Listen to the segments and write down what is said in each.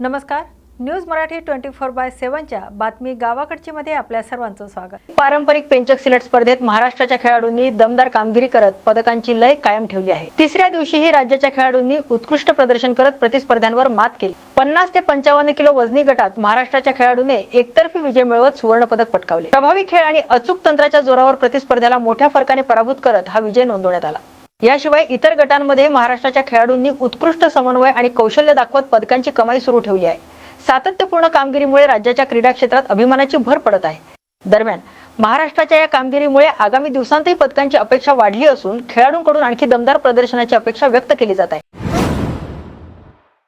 नमस्कार. न्यूज मराठी 24/7च्या बातमी गावाकडची मध्ये आपल्या सर्वांचं स्वागत. पारंपरिक पेंचक सिलेट स्पर्धेत महाराष्ट्राच्या खेळाडूंनी दमदार कामगिरी करत पदकांची लय कायम ठेवली आहे. तिसऱ्या दिवशीही राज्याच्या खेळाडूंनी उत्कृष्ट प्रदर्शन करत प्रतिस्पर्ध्यांवर मात केली. 50 ते 55 किलो वजनी गटात महाराष्ट्राच्या खेळाडूने एकतर्फी विजय मिळवत सुवर्ण पदक पटकावले. प्रभावी खेळ आणि अचूक तंत्राच्या जोरावर प्रतिस्पर्ध्याला मोठ्या फरकाने पराभूत करत हा विजय नोंदवण्यात आला. याशिवाय इतर गटांमध्ये महाराष्ट्राच्या खेळाडूंनी उत्कृष्ट समन्वय आणि कौशल्य दाखवत पदकांची कमाई सुरू ठेवली आहे. सातत्यपूर्ण कामगिरीमुळे राज्याच्या क्रीडा क्षेत्रात अभिमानाची भर पडत आहे. दरम्यान महाराष्ट्राच्या या कामगिरीमुळे आगामी दिवसांतही पदकांची अपेक्षा वाढली असून खेळाडूंकडून आणखी दमदार प्रदर्शनाची अपेक्षा व्यक्त केली जात आहे.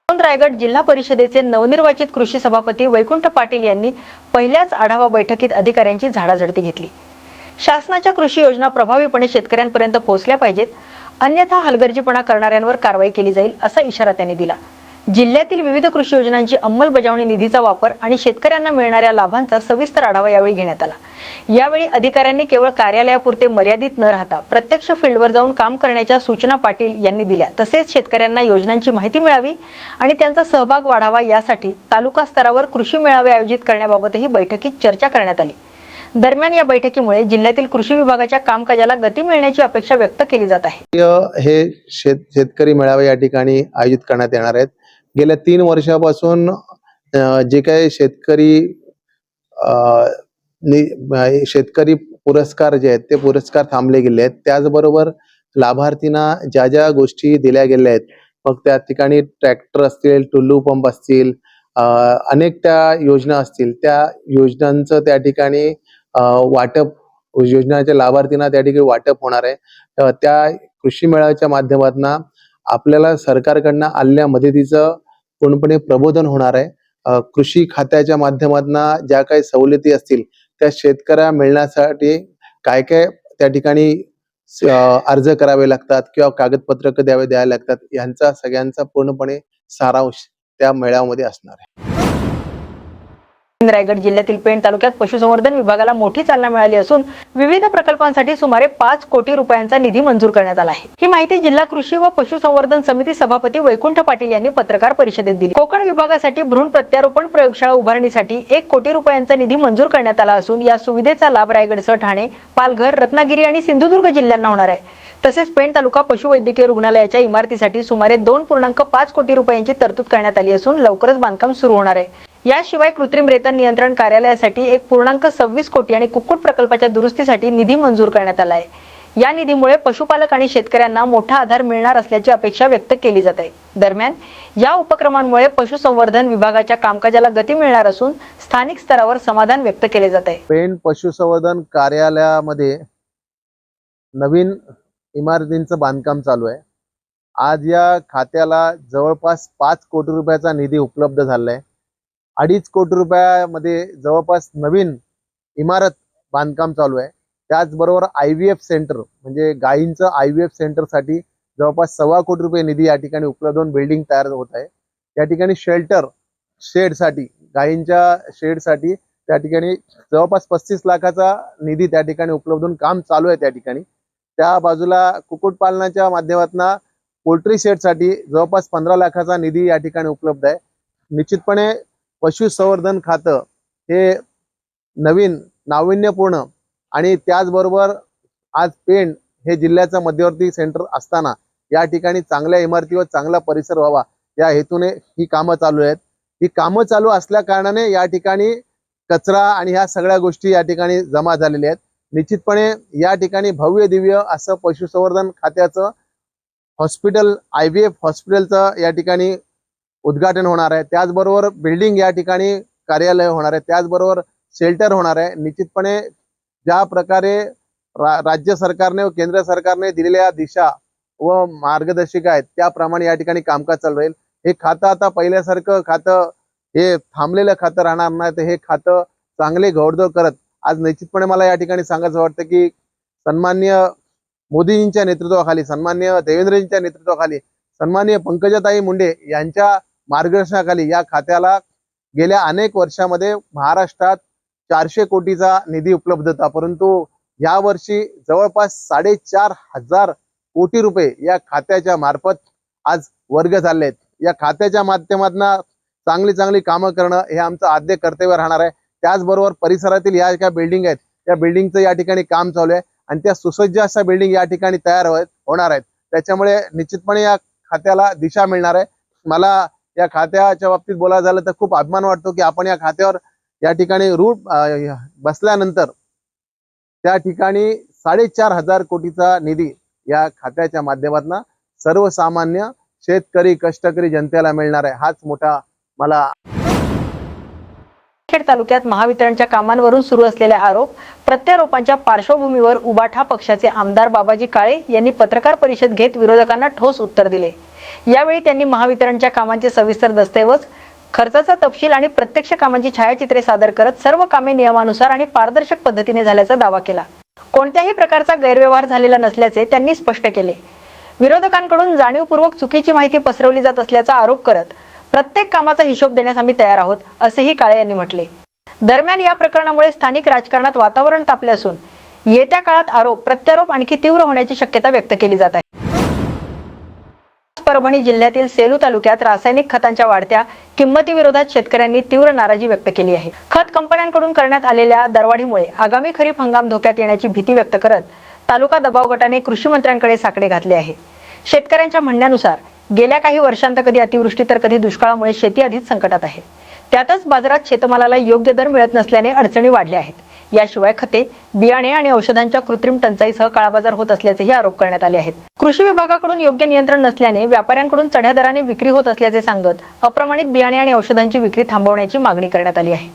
रायगड जिल्हा परिषदेचे नवनिर्वाचित कृषी सभापती वैकुंठ पाटील यांनी पहिल्याच आढावा बैठकीत अधिकाऱ्यांची झाडाझडती घेतली. शासनाच्या कृषी योजना प्रभावीपणे शेतकऱ्यांपर्यंत पोहोचल्या पाहिजेत, अन्यथा हलगर्जीपणा करणाऱ्यांवर कारवाई केली जाईल असा इशारा त्यांनी दिला. जिल्ह्यातील विविध कृषी योजनांची अंमलबजावणी, निधीचा वापर आणि शेतकऱ्यांना मिळणाऱ्या लाभांचा सविस्तर आढावा यावेळी घेण्यात आला. यावेळी अधिकाऱ्यांनी केवळ कार्यालयापुरते मर्यादित न राहता प्रत्यक्ष फील्डवर जाऊन काम करण्याच्या सूचना पाटील यांनी दिल्या. तसेच शेतकऱ्यांना योजनांची माहिती मिळावी आणि त्यांचा सहभाग वाढावा यासाठी तालुका स्तरावर कृषी मेळावे आयोजित करण्याबाबतही बैठकीत चर्चा करण्यात आली. दरम्यान या बैठकीमुळे जिल्ह्यातील कृषी विभागाच्या कामकाजाला गती मिळण्याची अपेक्षा व्यक्त केली जात आहे. हे शेतकरी मेळावे या ठिकाणी आयोजित करण्यात येणार आहेत. गेल्या 3 वर्षापासून जे काही शेतकरी पुरस्कार जे आहेत ते पुरस्कार थांबले गेले आहेत. त्याचबरोबर लाभार्थींना ज्या ज्या गोष्टी दिल्या गेल्या आहेत, मग त्या ठिकाणी ट्रॅक्टर असतील, टुल्लू पंप असतील, अनेक त्या योजना असतील, त्या योजनांचं त्या ठिकाणी वाटप, योजनाच्या लाभार्थींना त्या ठिकाणी वाटप होणार आहे. त्या कृषी मेळाव्याच्या माध्यमातून आपल्याला सरकारकडनं आलेल्या मदतीचं पूर्णपणे प्रबोधन होणार आहे. कृषी खात्याच्या माध्यमातून ज्या काही सवलती असतील त्या शेतकऱ्या मिळण्यासाठी काय काय त्या ठिकाणी अर्ज करावे लागतात किंवा कागदपत्र द्यायला लागतात, यांचा सगळ्यांचा पूर्णपणे सारांश त्या मेळाव्यामध्ये असणार आहे. रायगड जिल्ह्यातील पेण तालुक्यात पशुसंवर्धन विभागाला मोठी चालना मिळाली असून विविध प्रकल्पांसाठी सुमारे 5 कोटी रुपयांचा निधी मंजूर करण्यात आला आहे. ही माहिती जिल्हा कृषी व पशुसंवर्धन समिती सभापती वैकुंठ पाटील यांनी पत्रकार परिषदेत दिली. कोकण विभागासाठी भ्रूण प्रत्यारोपण प्रयोगशाळा उभारणीसाठी 1 कोटी रुपयांचा निधी मंजूर करण्यात आला असून या सुविधेचा लाभ रायगडसह ठाणे, पालघर, रत्नागिरी आणि सिंधुदुर्ग जिल्ह्यांना होणार आहे. तसेच पेण तालुका पशुवैद्यकीय रुग्णालयाच्या इमारतीसाठी सुमारे 2.5 कोटी रुपयांची तरतूद करण्यात आली असून लवकरच बांधकाम सुरू होणार आहे. याशिवाय कृत्रिम रेतन नियंत्रण कार्यालयासाठी 1.26 कोटी आणि कुक्कुट प्रकल्पाच्या दुरुस्तीसाठी निधी मंजूर करण्यात आला आहे. या निधीमुळे पशुपालक आणि शेतकऱ्यांना मोठा आधार मिळणार असल्याची अपेक्षा व्यक्त केली जात आहे. दरम्यान या उपक्रमांमुळे पशुसंवर्धन विभागाच्या कामकाजाला गती मिळणार असून स्थानिक स्तरावर समाधान व्यक्त केले जात आहे. पेण पशुसंवर्धन कार्यालयामध्ये नवीन इमारतींचं बांधकाम चालू आहे. आज या खात्याला जवळपास 5 कोटी रुपयाचा निधी उपलब्ध झाला आहे. 2.5 कोटी रुपयामध्ये जवळपास नवीन इमारत बांधकाम चालू आहे. त्याचबरोबर IVF सेंटर म्हणजे गायींचं IVF सेंटरसाठी जवळपास 1.25 कोटी रुपये निधी या ठिकाणी उपलब्ध होऊन बिल्डिंग तयार होत आहे. या ठिकाणी शेडसाठी गायींच्या शेडसाठी त्या ठिकाणी जवळपास 35 लाखाचा निधी त्या ठिकाणी उपलब्ध होऊन काम चालू आहे. त्या ठिकाणी त्या बाजूला कुक्कुटपालनाच्या माध्यमातून पोल्ट्री शेडसाठी जवळपास 15 लाखाचा निधी या ठिकाणी उपलब्ध आहे. निश्चितपणे पशुसंवर्धन खातं हे नवीन, नाविन्यपूर्ण आणि त्याचबरोबर आज पेण हे जिल्ह्याचं मध्यवर्ती सेंटर असताना या ठिकाणी चांगल्या इमारती व चांगला परिसर व्हावा या हेतूने ही कामं चालू आहेत. ही कामं चालू असल्या कारणाने या ठिकाणी कचरा आणि ह्या सगळ्या गोष्टी या ठिकाणी जमा झालेल्या आहेत. निश्चितपणे या ठिकाणी भव्य दिव्य असं पशुसंवर्धन खात्याचं हॉस्पिटल, IVF हॉस्पिटलचं या ठिकाणी उद्घाटन होणार आहे. त्याचबरोबर बिल्डिंग या ठिकाणी कार्यालय होणार आहे. त्याचबरोबर शेल्टर होणार आहे. निश्चितपणे ज्या प्रकारे राज्य सरकारने व केंद्र सरकारने दिलेल्या दिशा व मार्गदर्शिका आहेत त्याप्रमाणे या ठिकाणी कामकाज चालू राहील. हे खातं आता पहिल्यासारखं खातं हे थांबलेलं खातं राहणार नाही, तर हे खातं चांगले घौडदौड करत आज निश्चितपणे मला या ठिकाणी सांगायचं वाटतं की सन्माननीय मोदीजींच्या नेतृत्वाखाली, सन्माननीय देवेंद्रजींच्या नेतृत्वाखाली, सन्माननीय पंकजाताई मुंडे यांच्या मार्गदर्शनाखाली या खात्याला गेल्या अनेक वर्षामध्ये महाराष्ट्रात 400 कोटीचा निधी उपलब्ध होता. परंतु या वर्षी जवळपास 4,500 कोटी रुपये या खात्याच्या मार्फत आज वर्ग झाले आहेत. या खात्याच्या माध्यमातून चांगली चांगली कामं करणं हे आमचं आद्य कर्तव्य राहणार आहे. त्याचबरोबर परिसरातील या ज्या बिल्डिंग आहेत त्या बिल्डिंगचं या ठिकाणी काम चालू आहे आणि त्या सुसज्ज अशा बिल्डिंग या ठिकाणी तयार होणार आहेत. त्याच्यामुळे निश्चितपणे या खात्याला दिशा मिळणार आहे. मला या खात्याच्या बाबतीत बोलायचं झालं तर खूप अभिमान वाटतो की आपण या खात्यावर या ठिकाणी रूट बसल्यानंतर त्या ठिकाणी 4,500 कोटीचा निधी या खात्याच्या माध्यमातून सर्वसामान्य शेतकरी कष्टकरी जनतेला मिळणार आहे. हाच मोठा मला खेड तालुक्यात महावितरणच्या कामांवरून सुरू असलेले आरोप प्रत्यारोपांच्या पार्श्वभूमीवर उबाठा पक्षाचे आमदार बाबाजी काळे यांनी पत्रकार परिषद घेत विरोधकांना ठोस उत्तर दिले. यावेळी त्यांनी महावितरणच्या कामांचे सविस्तर दस्तऐवज, खर्चाचा तपशील आणि प्रत्यक्ष कामांची छायाचित्रे सादर करत सर्व कामे नियमानुसार आणि पारदर्शक पद्धतीने झाल्याचा दावा केला. कोणत्याही प्रकारचा गैरव्यवहार झालेला नसल्याचे त्यांनी स्पष्ट केले. विरोधकांकडून जाणीवपूर्वक चुकीची माहिती पसरवली जात असल्याचा आरोप करत प्रत्येक कामाचा हिशोब देण्यास आम्ही तयार आहोत, असेही काळे यांनी म्हटले. दरम्यान या प्रकरणामुळे स्थानिक राजकारणात वातावरण तापले असून येत्या काळात आरोप प्रत्यारोप आणखी तीव्र होण्याची शक्यता व्यक्त केली जात आहे. परभणी जिल्ह्यातील सेलू तालुक्यात रासायनिक खतांच्या वाढत्या किंमतीविरोधात शेतकऱ्यांनी तीव्र नाराजी व्यक्त केली आहे. खत कंपन्यांकडून करण्यात आलेल्या दरवाढीमुळे आगामी खरीप हंगाम धोक्यात येण्याची भीती व्यक्त करत तालुका दबाव गटाने कृषी मंत्र्यांकडे साकडे घातले आहे. शेतकऱ्यांच्या म्हणण्यानुसार गेल्या काही वर्षांत कधी अतिवृष्टी तर कधी दुष्काळामुळे शेती आधीच संकटात आहे. त्यातच बाजारात शेतमालाला योग्य दर मिळत नसल्याने अडचणी वाढल्या आहेत. याशिवाय खते, बियाणे आणि औषधांच्या कृत्रिम टंचाईसह काळाबाजार होत असल्याचेही आरोप करण्यात आले आहेत. कृषी विभागाकडून योग्य नियंत्रण नसल्याने व्यापाऱ्यांकडून चढ्या दराने विक्री होत असल्याचे सांगत अप्रमाणित बियाणे आणि औषधांची विक्री थांबवण्याची मागणी करण्यात आली आहे.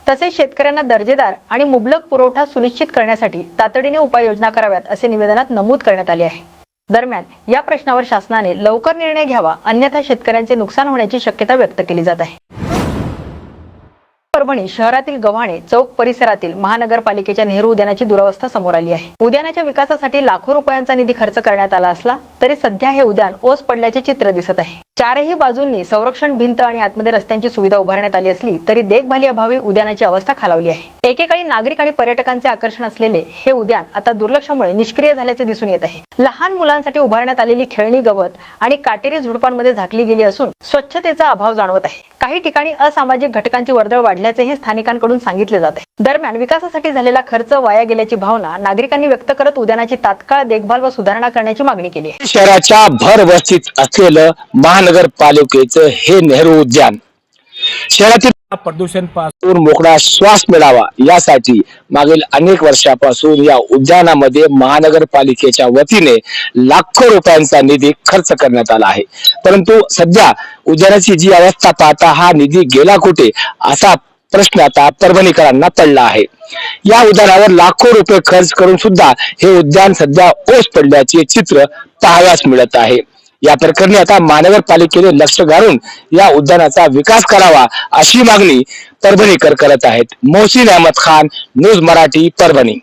तसेच शेतकऱ्यांना दर्जेदार आणि मुबलक पुरवठा सुनिश्चित करण्यासाठी तातडीने उपाययोजना कराव्यात असे निवेदनात नमूद करण्यात आले आहे. दरम्यान या प्रश्नावर शासनाने लवकर निर्णय घ्यावा, अन्यथा शेतकऱ्यांचे नुकसान होण्याची शक्यता व्यक्त केली जात आहे. परभणी शहरातील गव्हाणे चौक परिसरातील महानगरपालिकेच्या नेहरू उद्यानाची दुरवस्था समोर आली आहे. उद्यानाच्या विकासासाठी लाखो रुपयांचा निधी खर्च करण्यात आला असला तरी सध्या हे उद्यान ओस पडल्याचे चित्र दिसत आहे. चारही बाजूंनी संरक्षण भिंत आणि आतमध्ये रस्त्यांची सुविधा उभारण्यात आली असली तरी देखभाली अभावी उद्यानाची अवस्था खालावली आहे. एकेकाळी नागरिक आणि पर्यटकांचे आकर्षण असलेले हे उद्यान आता दुर्लक्षामुळे निष्क्रिय झाल्याचे दिसून येत आहे. लहान मुलांसाठी उभारण्यात आलेली खेळणी गवत आणि काटेरी झुडपांमध्ये झाकली गेली असून स्वच्छतेचा अभाव जाणवत आहे. काही ठिकाणी असामाजिक घटकांची वर्दळ वाढल्याचेही स्थानिकांकडून सांगितले जात आहे. दरम्यान विकासासाठी झालेला खर्च वाया गेल्याची भावना नागरिकांनी व्यक्त करत उद्यानाची तात्काळ देखभाल व सुधारणा करण्याची मागणी केली आहे. शहराच्या भरवस्तीत असलेलं महानगरपालिकेचं हे नेहरू उद्यान शहरातील प्रदूषण पासून मोकळा श्वास मिळावा यासाठी मागील अनेक वर्षापासून या उद्यानामध्ये महानगरपालिकेच्या वतीने लाखो रुपयांचा निधी खर्च करण्यात आला आहे. परंतु सध्या उद्यानाची जी अवस्था पाहता हा निधी गेला कुठे असा प्रश्न आता परभणीकरांना पडला आहे. या उद्यानावर लाखो रुपये खर्च करून सुद्धा हे उद्यान सध्या ओस पडल्याचे चित्र पाहावयास मिळत आहे. या प्रकरणी आता महानगरपालिकेने लक्ष घालून या उद्यानाचा विकास करावा अशी मागणी परभणीकर करत आहेत. मोहसिन अहमद खान, न्यूज मराठी, परभणी.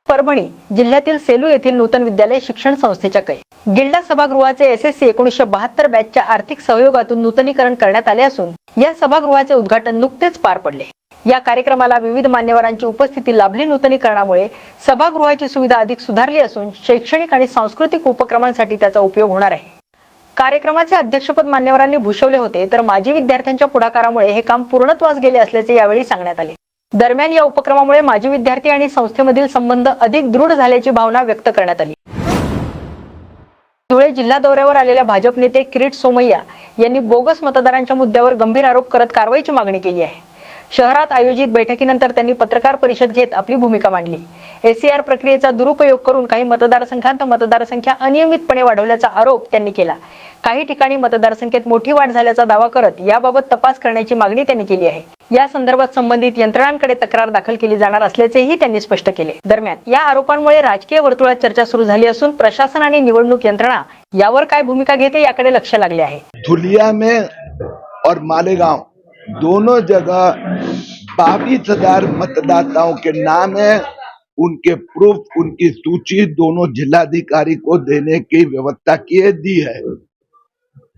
परभणी जिल्ह्यातील सेलू येथील नूतन विद्यालय शिक्षण संस्थेच्या गिल्डा सभागृहाचे SSC 1972 बॅचच्या आर्थिक सहयोगातून नूतनीकरण करण्यात आले असून या सभागृहाचे उद्घाटन नुकतेच पार पडले. या कार्यक्रमाला विविध मान्यवरांची उपस्थिती लाभली. नूतनीकरणामुळे सभागृहाची सुविधा अधिक सुधारली असून शैक्षणिक आणि सांस्कृतिक उपक्रमांसाठी त्याचा उपयोग होणार आहे. कार्यक्रमाचे अध्यक्षपद मान्यवरांनी भूषवले होते, तर माजी विद्यार्थ्यांच्या पुढाकारामुळे हे काम पूर्णत्वास गेले असल्याचे यावेळी सांगण्यात आले. दरम्यान या उपक्रमामुळे माजी विद्यार्थी आणि संस्थेमधील संबंध अधिक दृढ झाल्याची भावना व्यक्त करण्यात आली. धुळे जिल्हा दौऱ्यावर आलेल्या भाजप नेते किरीट सोमय्या यांनी बोगस मतदारांच्या मुद्द्यावर गंभीर आरोप करत कारवाईची मागणी केली आहे. शहरात आयोजित बैठकीनंतर त्यांनी पत्रकार परिषद घेत आपली भूमिका मांडली. SCR प्रक्रियेचा दुरुपयोग करून काही मतदारसंघात मतदारसंख्या अनियमितपणे वाढवल्याचा आरोप त्यांनी केला. काही ठिकाणी मतदारसंख्येत मोठी वाढ झाल्याचा दावा करत याबाबत तपास करण्याची मागणी त्यांनी केली आहे. या संदर्भात संबंधित यंत्रणांकडे तक्रार दाखल केली जाणार असल्याचेही त्यांनी स्पष्ट केले. दरम्यान या आरोपांमुळे राजकीय वर्तुळात चर्चा सुरू झाली असून प्रशासन आणि निवडणूक यंत्रणा यावर काय भूमिका घेते याकडे लक्ष लागले आहे. धुलिया में और मालेगांव दोनों जगह 22,000 मतदाताओं के नाम है. उनके प्रूफ, उनकी सूची दोनों जिलाधिकारी को देने की व्यवस्था दी है.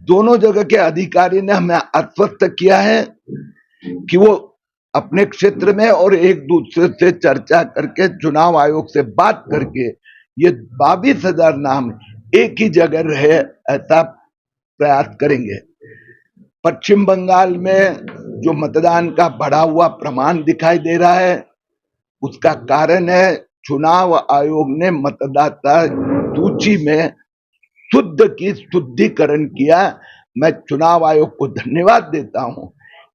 दोनों जगह के अधिकारी ने हमें आश्वस्त किया है कि वो अपने क्षेत्र में और एक दूसरे से चर्चा करके चुनाव आयोग से बात करके ये 22,000 नाम एक ही जगह रहे ऐसा प्रयास करेंगे. पश्चिम बंगाल में जो मतदान का बढ़ा हुआ प्रमाण दिखाई दे रहा है, उसका कारण है चुनाव आयोग ने मतदाता सूची में शुद्ध की शुद्धिकरण किया। मैं चुनाव आयोग को धन्यवाद देता हूं।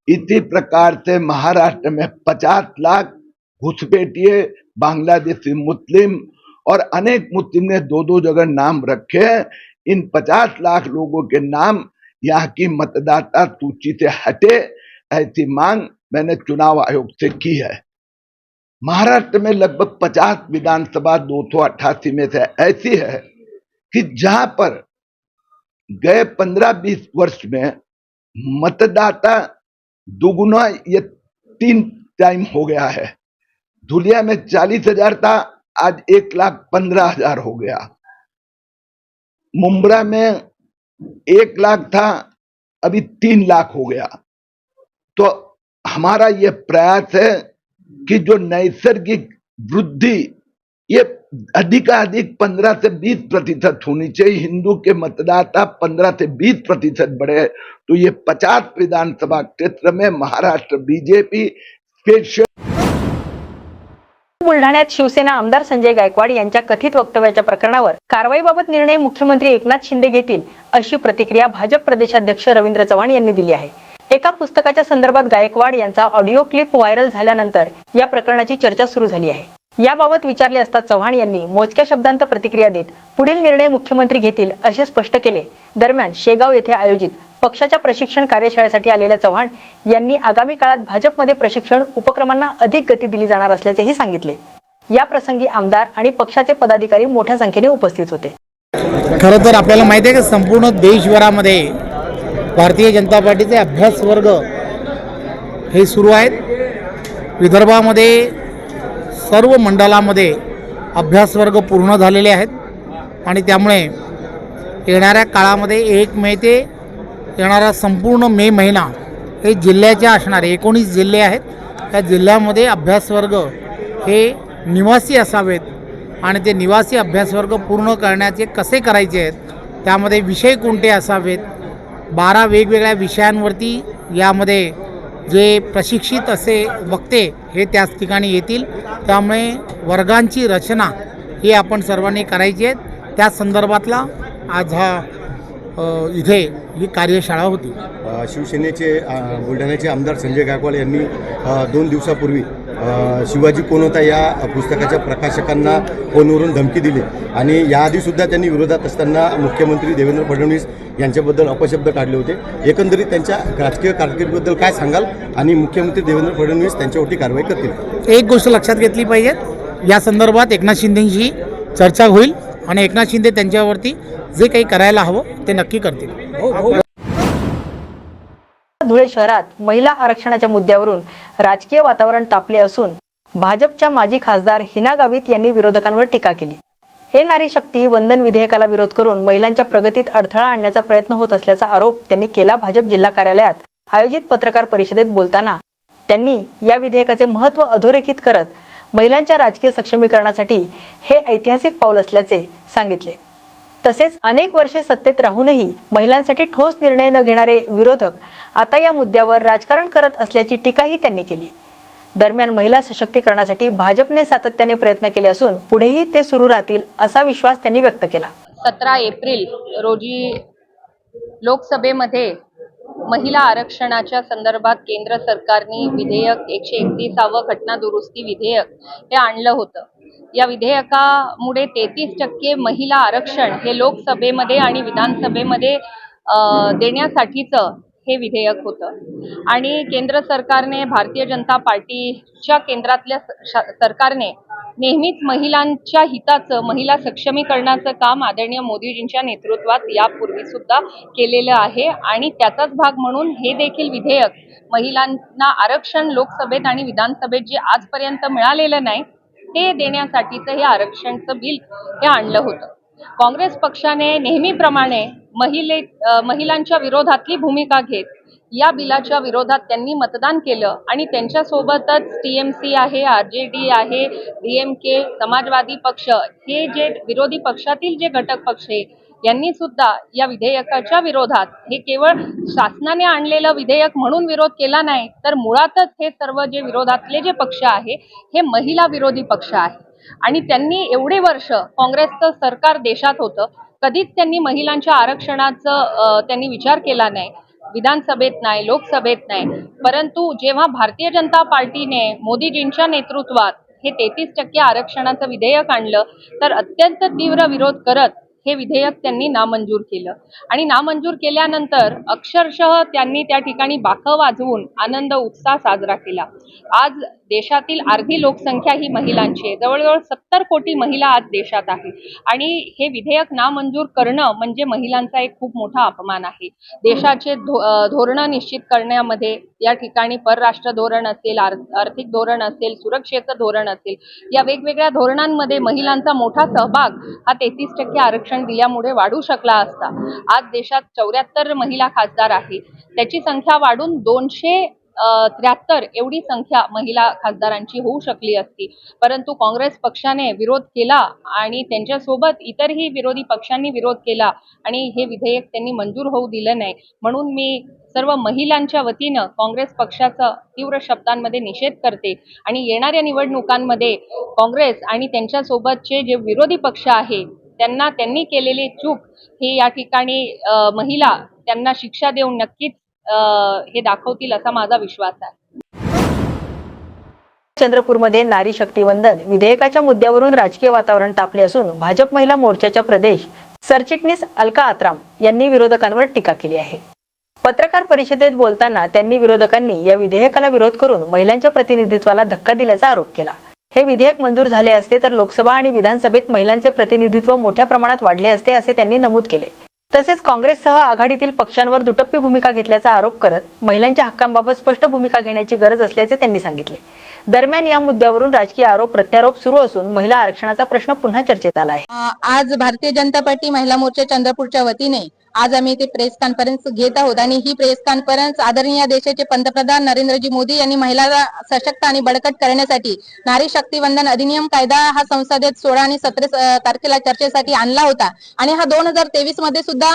इसी प्रकार से महाराष्ट्र में 50 लाख घुसपैठिए बांग्लादेशी मुस्लिम और अनेक मुस्लिम ने दो दो जगह नाम रखे हैं। इन 50 लाख लोगों के नाम यहाँ की मतदाता सूची से हटे, ऐसी मांग मैंने चुनाव आयोग से की है। महाराष्ट्र में लगभग 50 विधानसभा 288 में से ऐसी है कि जहां पर गए 15-20 वर्ष में मतदाता दुगुना या 3 टाइम हो गया है। धुलिया में 40,000 था, आज 1,15,000 हो गया। मुंब्रा में 1 लाख था, अभी 3 लाख हो गया। तो हमारा यह प्रयास है कि जो नैसर्गिक वृद्धि ये अधिकाधिक 15 से 20% होनी चाहिए। हिंदू के मतदाता 15 से 20% बढ़े तो ये 50 विधानसभा क्षेत्र में महाराष्ट्र बीजेपी स्पेशल। बुलढाण्यात शिवसेना आमदार संजय गायकवाड यांच्या कथित वक्तव्याच्या प्रकरणावर कारवाईबाबत निर्णय मुख्यमंत्री एकनाथ शिंदे घेतील अशी प्रतिक्रिया भाजप प्रदेशाध्यक्ष रवींद्र चव्हाण यांनी दिली आहे। एका पुस्तकाच्या संदर्भात गायकवाड यांचा ऑडिओ क्लिप व्हायरल झाल्यानंतर या प्रकरणाची चर्चा सुरू झाली आहे। याबाबत विचारले असता चव्हाण यांनी मोजक्या शब्दांत प्रतिक्रिया देत पुढील निर्णय मुख्यमंत्री घेतील असे स्पष्ट केले। दरम्यान शेगाव येथे आयोजित पक्षाच्या प्रशिक्षण कार्यशाळेसाठी आलेल्या चव्हाण यांनी आगामी काळात भाजपमध्ये प्रशिक्षण उपक्रमांना अधिक गती दिली जाणार असल्याचेही सांगितले। या प्रसंगी आमदार आणि पक्षाचे पदाधिकारी मोठ्या संख्येने उपस्थित होते। खरं तर आपल्याला माहिती आहे की संपूर्ण देशभरामध्ये भारतीय जनता पार्टीचे अभ्यास वर्ग हे सुरू आहेत। विदर्भामध्ये सर्व मंडळामध्ये अभ्यास वर्ग पूर्ण झालेले आहेत आणि त्यामुळे येणाऱ्या काळामध्ये 1 मे ते येणारा संपूर्ण मे महिना हे जिल्ह्याचे असणारे 19 जिल्हे आहेत। त्या जिल्ह्यामध्ये अभ्यास वर्ग हे निवासी असावेत आणि ते निवासी अभ्यास वर्ग पूर्ण करण्याचे कसे करायचे आहेत, त्यामध्ये विषय कोणते असावेत, 12 वेगवेगळ्या विषयांवरती यामध्ये जे प्रशिक्षित असे वक्ते हे त्याच ठिकाणी येतील। त्यामुळे वर्गांची रचना ही आपण सर्वांनी करायची आहे। त्या संदर्भातला आज हा इथे ही कार्यशाळा होती। शिवसेनेचे बुलढाण्याचे आमदार संजय गायकवाड यांनी 2 दिवसापूर्वी शिवाजी कोण होता या पुस्तकाच्या प्रकाशकांना फोनवरून धमकी दिली आणि याआधीसुद्धा त्यांनी विरोधात असताना मुख्यमंत्री देवेंद्र फडणवीस यांच्याबद्दल अपशब्द काढले होते। एकंदरीत त्यांच्या राजकीय कारकिर्दीबद्दल काय सांगाल आणि मुख्यमंत्री देवेंद्र फडणवीस त्यांच्यावरती कारवाई करतील? एक गोष्ट लक्षात घेतली पाहिजे, या संदर्भात एकनाथ शिंदेंशी चर्चा होईल आणि एकनाथ शिंदे त्यांच्यावरती जे काही करायला हवं ते नक्की करतील। धुळे शहरात महिला आरक्षणाच्या मुद्द्यावरून राजकीय वातावरण तापले असून भाजपच्या माजी खासदार हिना गावित यांनी विरोधकांवर टीका केली। हे नारी शक्ती वंदन विधेयकाला विरोध करून महिलांच्या प्रगतीत अडथळा आणण्याचा प्रयत्न होत असल्याचा आरोप त्यांनी केला। भाजप जिल्हा कार्यालयात आयोजित पत्रकार परिषदेत बोलताना त्यांनी या विधेयकाचे महत्त्व अधोरेखित करत महिलांच्या राजकीय सक्षमीकरणासाठी हे ऐतिहासिक पाऊल असल्याचे सांगितले। तसेच अनेक वर्षे सत्तेत राहूनही महिलांसाठी ठोस निर्णय न घेणारे विरोधक आता या मुद्द्यावर राजकारण करत असल्याची टीकाही त्यांनी केली। दरम्यान महिला सशक्तीकरणासाठी भाजपने सातत्याने प्रयत्न केले असून पुढेही ते सुरू राहतील असा विश्वास त्यांनी व्यक्त केला। 17 एप्रिल रोजी लोकसभेमध्ये महिला आरक्षणाच्या संदर्भात केंद्र सरकारने विधेयक 131 घटना दुरुस्ती विधेयक हे आणलं होतं। या विधेयकामुळे 33% महिला आरक्षण हे लोकसभेमध्ये आणि विधानसभेमध्ये देण्यासाठीचं हे विधेयक होतं आणि केंद्र सरकारने भारतीय जनता पार्टीच्या केंद्रातल्या सरकारने नेहमीच महिलांच्या हिताचं महिला सक्षमीकरणाचं काम आदरणीय मोदीजींच्या नेतृत्वात यापूर्वी सुद्धा केलेलं आहे आणि त्याचाच भाग म्हणून हे देखील विधेयक महिलांना आरक्षण लोकसभेत आणि विधानसभेत जे आजपर्यंत मिळालेलं नाही ते देण्यासाठीचं हे आरक्षणचं बिल हे आणलं होतं। काँग्रेस पक्षाने नेहमीप्रमाणे महिलांच्या विरोधातली भूमिका घेत या बिलाच्या विरोधात त्यांनी मतदान केलं आणि त्यांच्यासोबतच TMC आहे, RJD आहे, DMK, समाजवादी पक्ष हे जे विरोधी पक्षातील जे घटक पक्ष आहेत यांनी सुद्धा या विधेयकाच्या विरोधात, हे केवळ शासनाने आणलेलं विधेयक म्हणून विरोध केला नाही, तर मुळातच हे सर्व जे विरोधातले जे पक्ष आहे हे महिला विरोधी पक्ष आहे. आणि त्यांनी एवढे वर्ष काँग्रेसचं सरकार देशात होतं, कधीच त्यांनी महिलांच्या आरक्षणाचं त्यांनी विचार केला नाही, विधानसभेत नाही, लोकसभेत नाही. परंतु जेव्हा भारतीय जनता पार्टीने मोदीजींच्या नेतृत्वात हे 33% आरक्षणाचं विधेयक आणलं, तर अत्यंत तीव्र विरोध करत हे विधेयक त्यांनी नामंजूर केलं. आणि नामंजूर केल्यानंतर अक्षरशः त्यांनी त्या ठिकाणी बाकं वाजवून आनंद उत्साह साजरा केला. आज देशातील अर्धी लोकसंख्या ही महिलांची आहे, जवळजवळ 70 कोटी महिला आज देशात आहे. आणि हे विधेयक नामंजूर करणं म्हणजे महिलांचा एक खूप मोठा अपमान आहे. देशाचे धोरणं निश्चित करण्यामध्ये, या ठिकाणी परराष्ट्र धोरण असेल, आर्थिक धोरण असेल, सुरक्षेचं धोरण असेल, या वेगवेगळ्या धोरणांमध्ये महिलांचा मोठा सहभाग हा 33% आरक्षण दिल्यामुळे वाढू शकला असता. आज देशात 74 महिला खासदार आहे, त्याची संख्या वाढून 273 एवढी संख्या महिला खासदारांची होऊ शकली असती. परंतु काँग्रेस पक्षाने विरोध केला आणि त्यांच्यासोबत इतरही विरोधी पक्षांनी विरोध केला आणि हे विधेयक त्यांनी मंजूर होऊ दिलं नाही. म्हणून मी सर्व महिलांच्या वतीनं काँग्रेस पक्षाचा तीव्र शब्दांमध्ये निषेध करते आणि येणाऱ्या निवडणुकांमध्ये काँग्रेस आणि त्यांच्यासोबतचे जे विरोधी पक्ष आहे त्यांनी केलेली चूक ही या ठिकाणी महिला त्यांना शिक्षा देऊन नक्कीच हे दाखवतील असा माझा विश्वास आहे. चंद्रपूरमध्ये नारी शक्ती वंदन विधेयकाच्या मुद्द्यावरून राजकीय वातावरण तापले असून भाजप महिला मोर्चाच्या प्रदेश सरचिटणीस अलका आत्राम यांनी विरोधकांवर टीका केली आहे. पत्रकार परिषदेत बोलताना त्यांनी विरोधकांनी या विधेयकाला विरोध करून महिलांच्या प्रतिनिधित्वाला धक्का दिल्याचा आरोप केला. हे विधेयक मंजूर झाले असते तर लोकसभा आणि विधानसभेत महिलांचे प्रतिनिधित्व मोठ्या प्रमाणात वाढले असते असे त्यांनी नमूद केले. तसेच काँग्रेससह आघाडीतील पक्षांवर दुटप्पी भूमिका घेतल्याचा आरोप करत महिलांच्या हक्कांबाबत स्पष्ट भूमिका घेण्याची गरज असल्याचे त्यांनी सांगितले. दरम्यान या मुद्द्यावरून राजकीय आरोप प्रत्यारोप सुरू असून महिला आरक्षणाचा प्रश्न पुन्हा चर्चेत आला आहे. आज भारतीय जनता पार्टी महिला मोर्चा चंद्रपूरच्या वतीने आज आम्ही इथे प्रेस कॉन्फरन्स घेत आहोत आणि ही प्रेस कॉन्फरन्स आदरणीय देशाचे पंतप्रधान नरेंद्रजी मोदी यांनी महिलांना सशक्त आणि बळकट करण्यासाठी नारी शक्ती वंदन अधिनियम कायदा हा संसदेत 16 आणि 17 तारखेला चर्चेसाठी आणला होता आणि हा 2023 मध्ये सुद्धा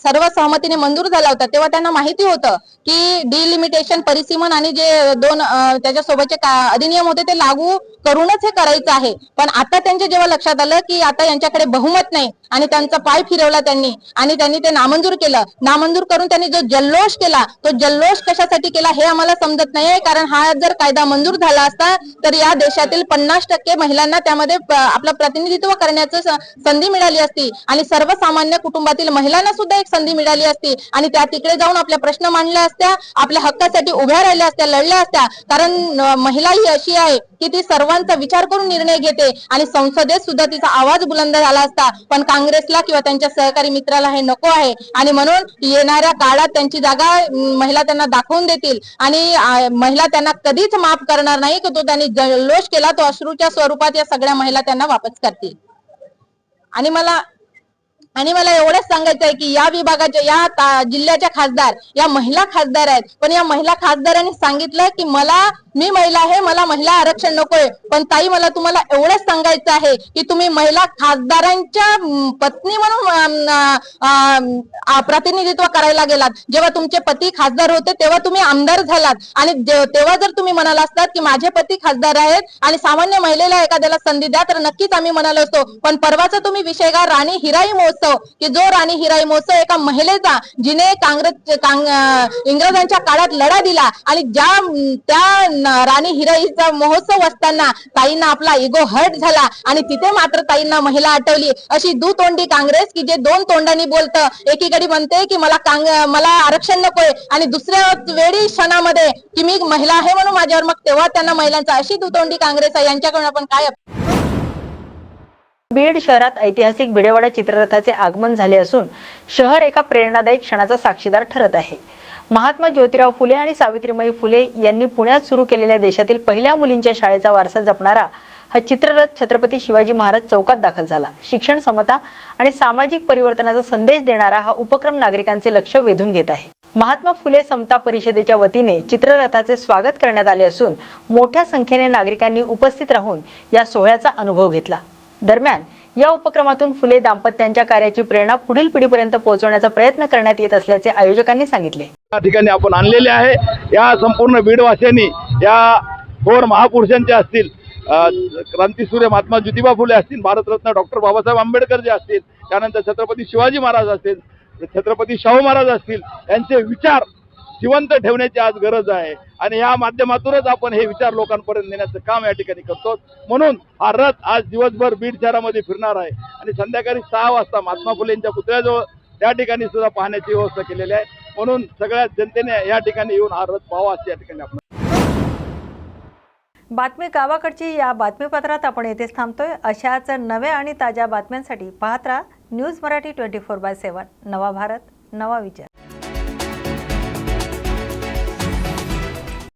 सर्व सहमतीने मंजूर झाला होता. तेव्हा त्यांना माहिती होतं की डिलिमिटेशन, परिसीमन आणि जे दोन त्याच्यासोबतचे अधिनियम होते ते लागू करूनच हे करायचं आहे. पण आता त्यांच्या जेव्हा लक्षात आलं की आता यांच्याकडे बहुमत नाही आणि त्यांचा पाय फिरवला त्यांनी आणि त्यांनी ते नामंजूर केलं. नामंजूर करून त्यांनी जो जल्लोष केला तो जल्लोष कशासाठी केला हे आम्हाला समजत नाहीये. कारण हा जर कायदा मंजूर झाला असता तर या देशातील 50% महिलांना त्यामध्ये आपलं प्रतिनिधित्व करण्याची संधी मिळाली असती आणि सर्वसामान्य कुटुंबातील महिलांना सुद्धा एक संधी मिळाली असती आणि त्या तिकडे जाऊन आपल्या प्रश्न मांडल्या असत्या, आपल्या हक्कासाठी उभ्या राहिल्या असत्या, लढल्या असत्या. कारण महिला ही अशी आहे की ती सर्वांचा विचार करून निर्णय घेते आणि संसदेत सुद्धा तिचा आवाज बुलंद झाला असता. पण काँग्रेसला किंवा त्यांच्या सहकारी मित्राला हे नको आहे आणि म्हणून येणाऱ्या काळात त्यांची जागा महिला त्यांना दाखवून देतील आणि महिला त्यांना कधीच माफ करणार नाही की तो त्यांनी जल्लोष केला तो अश्रूच्या स्वरूपात या सगळ्या महिला त्यांना वापस करतील. आणि मला एवढंच सांगायचं आहे की या विभागाच्या या जिल्ह्याच्या खासदार या महिला खासदार आहेत. पण या महिला खासदारांनी सांगितलं की मी महिला आहे, मला महिला आरक्षण नकोय. पण ताई मला तुम्हाला एवढंच सांगायचं आहे की तुम्ही महिला खासदारांच्या पत्नी म्हणून प्रतिनिधित्व करायला गेलात. जेव्हा तुमचे पती खासदार होते तेव्हा तुम्ही आमदार झालात आणि तेव्हा जर तुम्ही म्हणाला असतात की माझे पती खासदार आहेत आणि सामान्य महिलेला एखाद्याला संधी द्या तर नक्कीच आम्ही म्हणालो असतो. पण परवाचा तुम्ही विषय का राणी हिराई महोत्सव, की जो राणी हिराई महोत्सव एका महिलेचा जिने इंग्रजांच्या काळात लढा दिला आणि त्या राणी हिराईचा महोत्सव असताना ताईंना आपला इगो हर्ट झाला आणि तिथे मात्र ताईंना महिला आठवली. अशी दुतोंडी काँग्रेस की जे दोन तोंडांनी बोलतं, एकीकडे म्हणते की मला आरक्षण नकोय आणि दुसऱ्या वेळी क्षणामध्ये की मी महिला आहे म्हणून माझ्यावर, मग तेव्हा त्यांना महिलांचा, अशी दुतोंडी काँग्रेस आहे. यांच्याकडून आपण काय. बीड शहरात ऐतिहासिक भिडेवाडा चित्ररथाचे आगमन झाले असून शहर एका प्रेरणादायी क्षणाचा साक्षीदार ठरत आहे. महात्मा ज्योतिराव फुले आणि सावित्रीबाई फुले यांनी पुण्यात सुरू केलेल्या देशातील पहिल्या मुलींच्या शाळेचा वारसा जपणारा हा चित्ररथ छत्रपती शिवाजी महाराज चौकात दाखल झाला. शिक्षण, समता आणि सामाजिक परिवर्तनाचा संदेश देणारा हा उपक्रम नागरिकांचे लक्ष वेधून घेत आहे. महात्मा फुले समता परिषदेच्या वतीने चित्ररथाचे स्वागत करण्यात आले असून मोठ्या संख्येने नागरिकांनी उपस्थित राहून या सोहळ्याचा अनुभव घेतला. दरम्यान या उपक्रमातून फुले दाम्पत्यांच्या कार्याची प्रेरणा पुढील पिढीपर्यंत पोहोचवण्याचा प्रयत्न करण्यात येत असल्याचे आयोजकांनी सांगितले. या ठिकाणी आपण आणलेले आहे. या संपूर्ण बीडवासियांनी या थोर महापुरुषांचे असतील, क्रांतीसूर्य महात्मा ज्योतिबा फुले असतील, भारतरत्न डॉक्टर बाबासाहेब आंबेडकर जे असतील, त्यानंतर छत्रपती शिवाजी महाराज असतील, छत्रपती शाहू महाराज असतील, यांचे विचार जिवंत ठेवण्याची आज गरज आहे आणि या माध्यमातूनच आपण हे विचार लोकांपर्यंत नेण्याचं काम या ठिकाणी करतो. म्हणून हा रथ आज दिवसभर बीड शहरामध्ये फिरणार आहे आणि संध्याकाळी 6 वाजता महात्मा फुलेंच्या पुतळ्याजवळ त्या ठिकाणी सुद्धा पाहण्याची व्यवस्था केलेली आहे. म्हणून सगळ्या जनतेने या ठिकाणी येऊन हा रथ पाहावा असे या ठिकाणी आपण. बातमी गावाकडची या बातमीपत्रात आपण येथेच थांबतोय. अशाच नव्या आणि ताज्या बातम्यांसाठी पाहत राहा न्यूज मराठी 24/7. नवा भारत, नवा विचार.